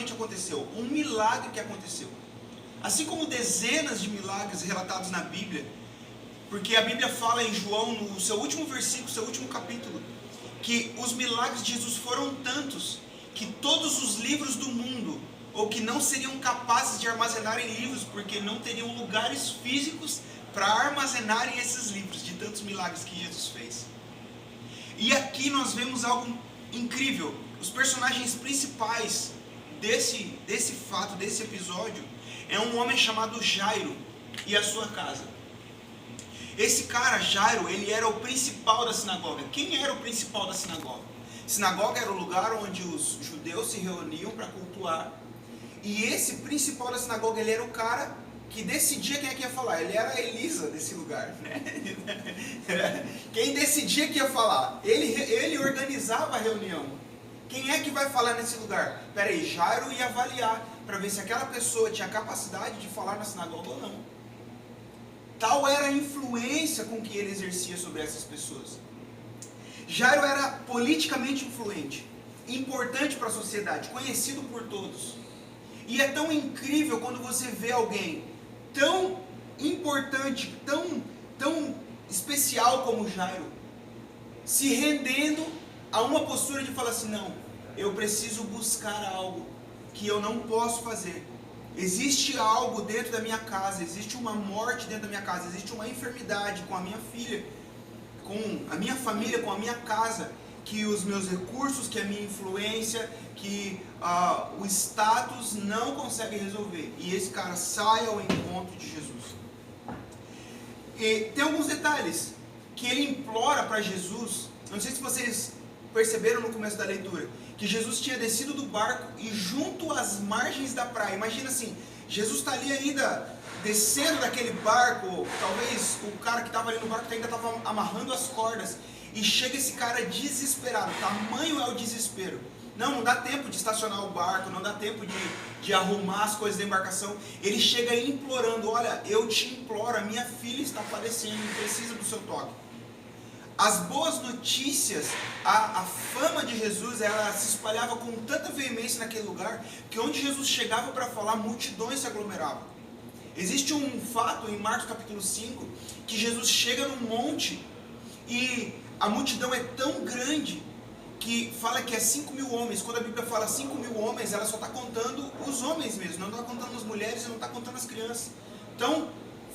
realmente aconteceu, um milagre que aconteceu. Assim como dezenas de milagres relatados na Bíblia, porque a Bíblia fala em João, no seu último versículo, seu último capítulo, que os milagres de Jesus foram tantos, que todos os livros do mundo, ou que não seriam capazes de armazenarem livros, porque não teriam lugares físicos para armazenarem esses livros, de tantos milagres que Jesus fez. E aqui nós vemos algo incrível. Os personagens principais desse fato, desse episódio, é um homem chamado Jairo e a sua casa. Esse cara, Jairo, ele era o principal da sinagoga. Quem era o principal da sinagoga? Sinagoga era o lugar onde os judeus se reuniam para cultuar. E esse principal da sinagoga, ele era o cara que decidia quem é que ia falar. Ele era a Elisa desse lugar, né? Quem decidia que ia falar. Ele organizava a reunião. Quem é que vai falar nesse lugar? Peraí, Jairo ia avaliar para ver se aquela pessoa tinha capacidade de falar na sinagoga ou não. Tal era a influência com que ele exercia sobre essas pessoas. Jairo era politicamente influente, importante para a sociedade, conhecido por todos. E é tão incrível quando você vê alguém tão importante, tão especial como Jairo, se rendendo a uma postura de falar assim, não, eu preciso buscar algo que eu não posso fazer. Existe algo dentro da minha casa, existe uma morte dentro da minha casa, existe uma enfermidade com a minha filha, com a minha família, com a minha casa, que os meus recursos, que a minha influência, que o status não consegue resolver. E esse cara sai ao encontro de Jesus. E tem alguns detalhes que ele implora para Jesus. Não sei se vocês perceberam no começo da leitura, que Jesus tinha descido do barco e junto às margens da praia, imagina assim, Jesus está ali ainda descendo daquele barco, talvez o cara que estava ali no barco ainda estava amarrando as cordas, e chega esse cara desesperado, tamanho é o desespero. Não dá tempo de estacionar o barco, não dá tempo de arrumar as coisas da embarcação. Ele chega implorando, olha, eu te imploro, a minha filha está padecendo e precisa do seu toque. As boas notícias, a fama de Jesus, ela se espalhava com tanta veemência naquele lugar, que onde Jesus chegava para falar, multidões se aglomeravam. Existe um fato em Marcos capítulo 5, que Jesus chega num monte, e a multidão é tão grande, que fala que é 5.000 homens. Quando a Bíblia fala 5.000 homens, ela só está contando os homens mesmo, não está contando as mulheres e não está contando as crianças. Então,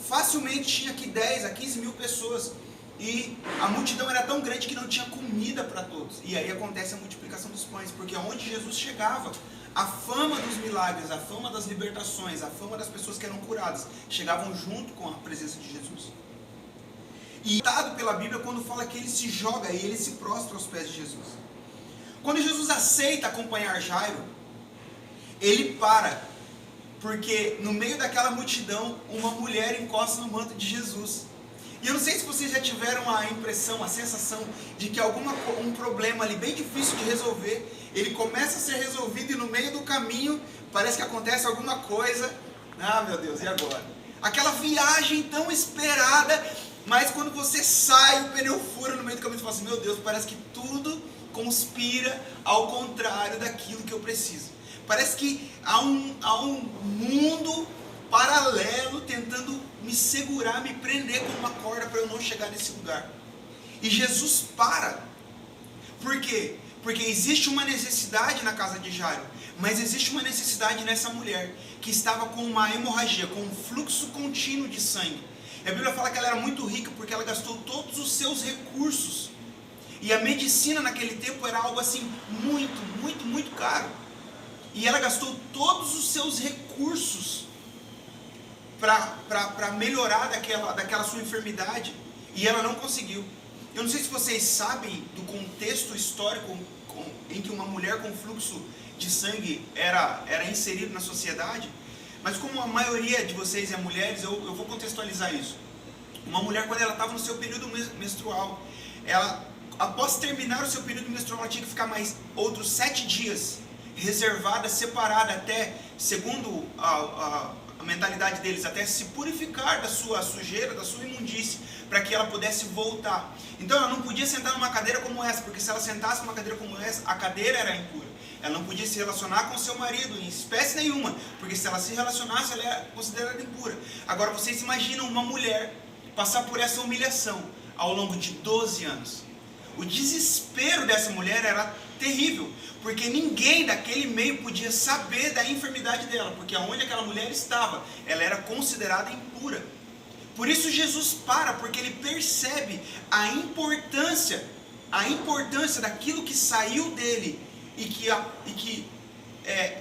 facilmente tinha aqui 10 a 15 mil pessoas. E a multidão era tão grande que não tinha comida para todos. E aí acontece a multiplicação dos pães, porque onde Jesus chegava, a fama dos milagres, a fama das libertações, a fama das pessoas que eram curadas, chegavam junto com a presença de Jesus. E dado pela Bíblia quando fala que ele se joga e ele se prostra aos pés de Jesus. Quando Jesus aceita acompanhar Jairo, ele para, porque no meio daquela multidão, uma mulher encosta no manto de Jesus. E eu não sei se vocês já tiveram a impressão, a sensação de que um problema ali bem difícil de resolver, ele começa a ser resolvido e no meio do caminho parece que acontece alguma coisa. Ah, meu Deus, e agora? Aquela viagem tão esperada, mas quando você sai, o pneu fura no meio do caminho, você fala assim, meu Deus, parece que tudo conspira ao contrário daquilo que eu preciso. Parece que há um mundo paralelo tentando me segurar, me prender com uma corda para eu não chegar nesse lugar. E Jesus para. Por quê? Porque existe uma necessidade na casa de Jairo, mas existe uma necessidade nessa mulher que estava com uma hemorragia, com um fluxo contínuo de sangue. E a Bíblia fala que ela era muito rica porque ela gastou todos os seus recursos. E a medicina naquele tempo era algo assim muito caro. E ela gastou todos os seus recursos para melhorar daquela sua enfermidade, e ela não conseguiu. Eu não sei se vocês sabem do contexto histórico em que uma mulher com fluxo de sangue era inserida na sociedade, mas como a maioria de vocês é mulheres, eu vou contextualizar isso. Uma mulher, quando ela estava no seu período menstrual, ela, após terminar o seu período menstrual, ela tinha que ficar mais outros 7 dias reservada, separada, até, segundo a mentalidade deles, até se purificar da sua sujeira, da sua imundície, para que ela pudesse voltar. Então ela não podia sentar numa cadeira como essa, porque se ela sentasse numa cadeira como essa, a cadeira era impura. Ela não podia se relacionar com seu marido em espécie nenhuma, porque se ela se relacionasse, ela é considerada impura. Agora vocês imaginam uma mulher passar por essa humilhação ao longo de 12 anos. O desespero dessa mulher era terrível, porque ninguém daquele meio podia saber da enfermidade dela, porque aonde aquela mulher estava, ela era considerada impura. Por isso Jesus para, porque ele percebe a importância daquilo que saiu dele e que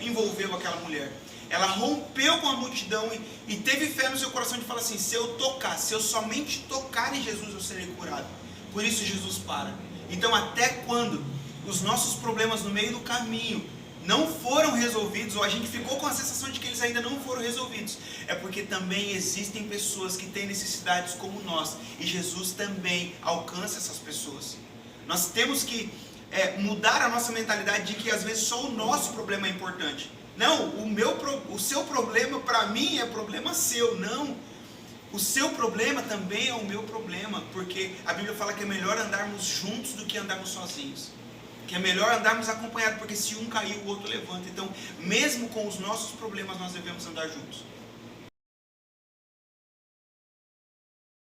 envolveu aquela mulher. Ela rompeu com a multidão e teve fé no seu coração de falar assim: se eu somente tocar em Jesus, eu serei curado. Por isso Jesus para. Então, até quando os nossos problemas no meio do caminho não foram resolvidos, ou a gente ficou com a sensação de que eles ainda não foram resolvidos, é porque também existem pessoas que têm necessidades como nós, e Jesus também alcança essas pessoas. Nós temos que mudar a nossa mentalidade de que às vezes só o nosso problema é importante. Não, o seu problema para mim é problema seu. Não, o seu problema também é o meu problema, porque a Bíblia fala que é melhor andarmos juntos do que andarmos sozinhos, que é melhor andarmos acompanhados, porque se um cair o outro levanta. Então mesmo com os nossos problemas nós devemos andar juntos.